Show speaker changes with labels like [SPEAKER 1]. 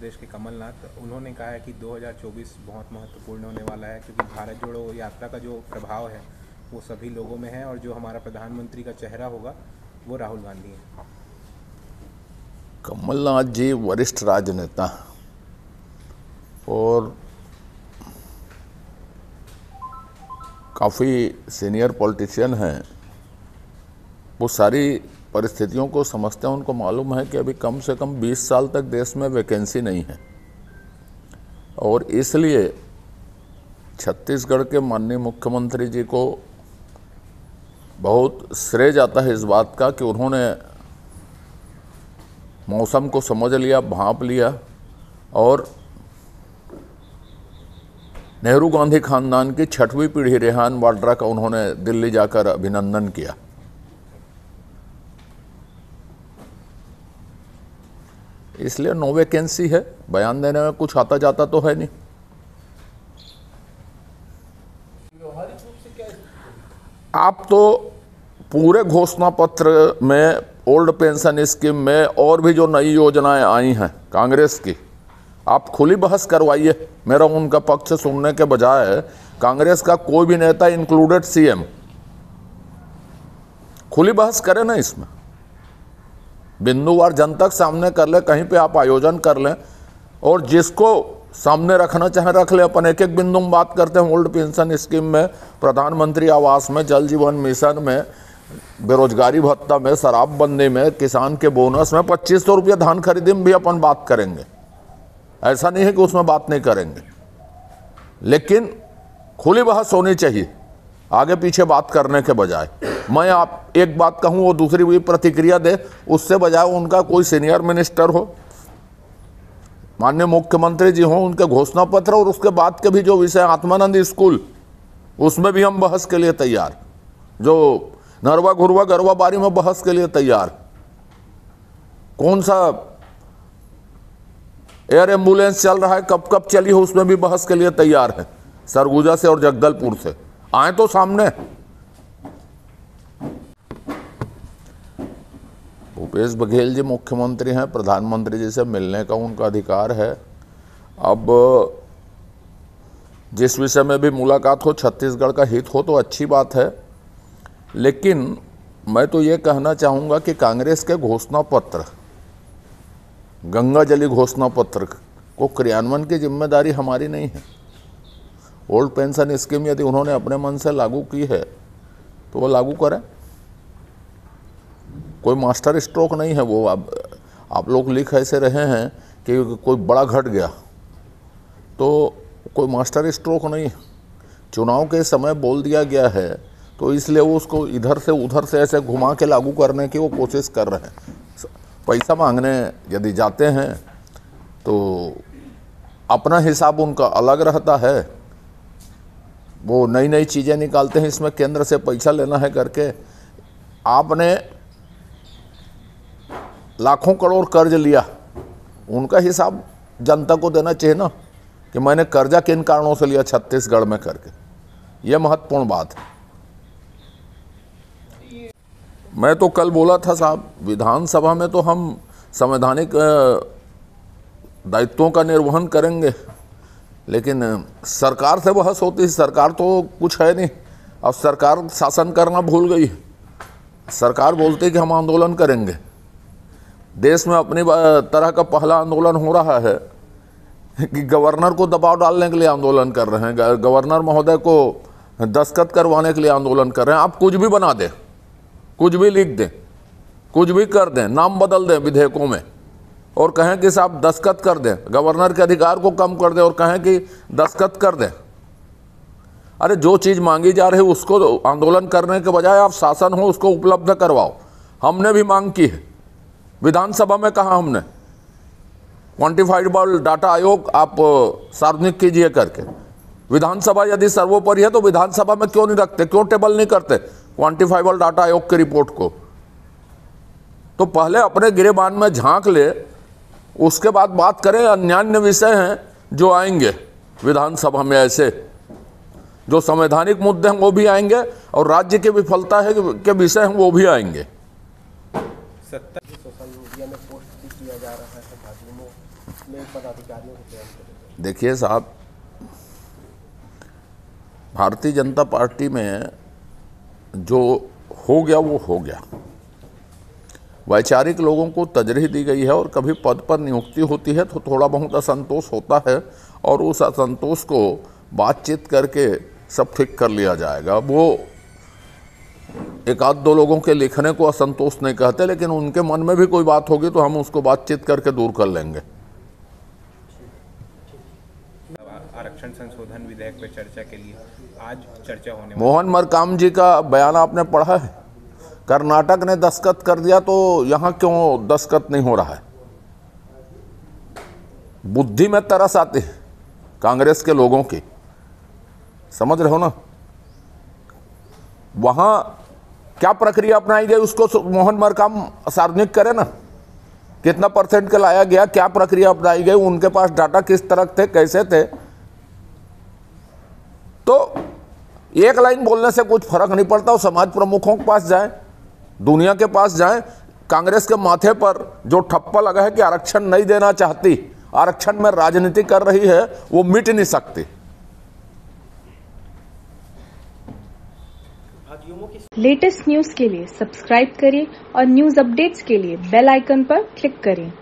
[SPEAKER 1] प्रदेश के कमलनाथ, उन्होंने कहा है कि 2024 बहुत महत्वपूर्ण होने वाला है क्योंकि भारत जोड़ो यात्रा का जो प्रभाव है वो सभी लोगों में है और जो हमारा प्रधानमंत्री का चेहरा होगा वो राहुल गांधी है।
[SPEAKER 2] कमलनाथ जी वरिष्ठ राजनेता और काफ़ी सीनियर पॉलिटिशियन हैं। वो सारी परिस्थितियों को समझते हैं। उनको मालूम है कि अभी कम से कम 20 साल तक देश में वैकेंसी नहीं है और इसलिए छत्तीसगढ़ के माननीय मुख्यमंत्री जी को बहुत श्रेय जाता है इस बात का कि उन्होंने मौसम को समझ लिया, भांप लिया और नेहरू गांधी खानदान की 6वीं पीढ़ी रेहान वाड्रा का उन्होंने दिल्ली जाकर अभिनंदन किया। इसलिए नो वैकेंसी है। बयान देने में कुछ आता जाता तो है नहीं। आप तो पूरे घोषणा पत्र में ओल्ड पेंशन स्कीम में और भी जो नई योजनाएं आई हैं कांग्रेस की, आप खुली बहस करवाइए। मेरा उनका पक्ष सुनने के बजाय कांग्रेस का कोई भी नेता इंक्लूडेड सीएम खुली बहस करे ना, इसमें बिंदुवार जनतक सामने कर ले, कहीं पे आप आयोजन कर लें और जिसको सामने रखना चाहे रख ले। अपन एक एक बिंदु में बात करते हैं। ओल्ड पेंशन स्कीम में, प्रधानमंत्री आवास में, जल जीवन मिशन में, बेरोजगारी भत्ता में, शराबबंदी में, किसान के बोनस में, 2500 रुपया धान खरीदी में भी अपन बात करेंगे। ऐसा नहीं है कि उसमें बात नहीं करेंगे, लेकिन खुली बहस होनी चाहिए आगे पीछे बात करने के बजाय। मैं आप एक बात कहूं वो दूसरी भी प्रतिक्रिया दे, उससे बजाय उनका कोई सीनियर मिनिस्टर हो, माननीय मुख्यमंत्री जी हो, उनके घोषणा पत्र और उसके बाद के भी जो विषय आत्मानंद स्कूल, उसमें भी हम बहस के लिए तैयार। जो नरवा घुरवा गरवा बारी में बहस के लिए तैयार। कौन सा एयर एम्बुलेंस चल रहा है, कब कब चली हो, उसमें भी बहस के लिए तैयार है। सरगुजा से और जगदलपुर से आए तो सामने। भूपेश बघेल जी मुख्यमंत्री हैं, प्रधानमंत्री जी से मिलने का उनका अधिकार है। अब जिस विषय में भी मुलाकात हो, छत्तीसगढ़ का हित हो तो अच्छी बात है, लेकिन मैं तो ये कहना चाहूँगा कि कांग्रेस के घोषणा पत्र, गंगा जली घोषणा पत्र को क्रियान्वयन की जिम्मेदारी हमारी नहीं है। ओल्ड पेंशन स्कीम यदि उन्होंने अपने मन से लागू की है तो वो लागू करें। कोई मास्टर स्ट्रोक नहीं है वो। अब आप लोग लिख ऐसे रहे हैं कि कोई बड़ा घट गया, तो कोई मास्टर स्ट्रोक नहीं है। चुनाव के समय बोल दिया गया है तो इसलिए वो उसको इधर से उधर से ऐसे घुमा के लागू करने की वो कोशिश कर रहे हैं। पैसा मांगने यदि जाते हैं तो अपना हिसाब उनका अलग रहता है। वो नई नई चीज़ें निकालते हैं, इसमें केंद्र से पैसा लेना है करके। आपने लाखों करोड़ कर्ज लिया, उनका हिसाब जनता को देना चाहिए ना कि मैंने कर्जा किन कारणों से लिया छत्तीसगढ़ में करके। यह महत्वपूर्ण बात है। मैं तो कल बोला था साहब, विधानसभा में तो हम संवैधानिक दायित्वों का निर्वहन करेंगे, लेकिन सरकार से बहस होती है। सरकार तो कुछ है नहीं। अब सरकार शासन करना भूल गई है। सरकार बोलती है कि हम आंदोलन करेंगे। देश में अपनी तरह का पहला आंदोलन हो रहा है कि गवर्नर को दबाव डालने के लिए आंदोलन कर रहे हैं, गवर्नर महोदय को दस्तखत करवाने के लिए आंदोलन कर रहे हैं। आप कुछ भी बना दें, कुछ भी लिख दें, कुछ भी कर दें, नाम बदल दें विधेयकों में और कहें कि साहब दस्तखत कर दें, गवर्नर के अधिकार को कम कर दें और कहें कि दस्तखत कर दें। अरे जो चीज़ मांगी जा रही है उसको आंदोलन करने के बजाय आप शासन हो उसको उपलब्ध करवाओ। हमने भी मांग की है, विधानसभा में कहा हमने क्वांटिफाइबल डाटा आयोग आप सार्वजनिक कीजिए करके। विधानसभा यदि सर्वोपरि है तो विधानसभा में क्यों नहीं रखते, क्यों टेबल नहीं करते क्वांटिफाइबल डाटा आयोग की रिपोर्ट को? तो पहले अपने गिरेबान में झांक ले, उसके बाद बात करें। अन्यान्य विषय हैं जो आएंगे विधानसभा में, ऐसे जो संवैधानिक मुद्दे हैं वो भी आएंगे और राज्य की विफलता है के विषय हैं वो भी आएंगे।
[SPEAKER 1] सोशल मीडिया में पोस्ट भी किया जा रहा है, भाजयुमो में
[SPEAKER 3] पदाधिकारियों को तैयार करेंगे?
[SPEAKER 2] देखिए साहब, भारतीय जनता पार्टी में जो हो गया वो हो गया। वैचारिक लोगों को तजरीह दी गई है और कभी पद पर नियुक्ति होती है तो थोड़ा बहुत असंतोष होता है और उस असंतोष को बातचीत करके सब ठीक कर लिया जाएगा। वो एक आध दो लोगों के लिखने को असंतोष नहीं कहते, लेकिन उनके मन में भी कोई बात होगी तो हम उसको बातचीत करके दूर कर लेंगे।
[SPEAKER 1] आरक्षण संशोधन विधेयक पे चर्चा के लिए आज चर्चा होने
[SPEAKER 2] मोहन मरकाम जी का बयान आपने पढ़ा है? कर्नाटक ने दस्तखत कर दिया तो यहां क्यों दस्तखत नहीं हो रहा है? बुद्धि में तरस आती है कांग्रेस के लोगों की, समझ रहे हो ना? वहां क्या प्रक्रिया अपनाई गई उसको मोहन मरकाम सार्वजनिक करे ना, कितना % का लाया गया, क्या प्रक्रिया अपनाई गई, उनके पास डाटा किस तरह थे, कैसे थे। तो एक लाइन बोलने से कुछ फर्क नहीं पड़ता। वो समाज प्रमुखों के पास जाए, दुनिया के पास जाए। कांग्रेस के माथे पर जो ठप्पा लगा है कि आरक्षण नहीं देना चाहती, आरक्षण में राजनीति कर रही है, वो मिट नहीं सकती।
[SPEAKER 4] लेटेस्ट न्यूज के लिए सब्सक्राइब करें और न्यूज अपडेट्स के लिए बेल आइकन पर क्लिक करें।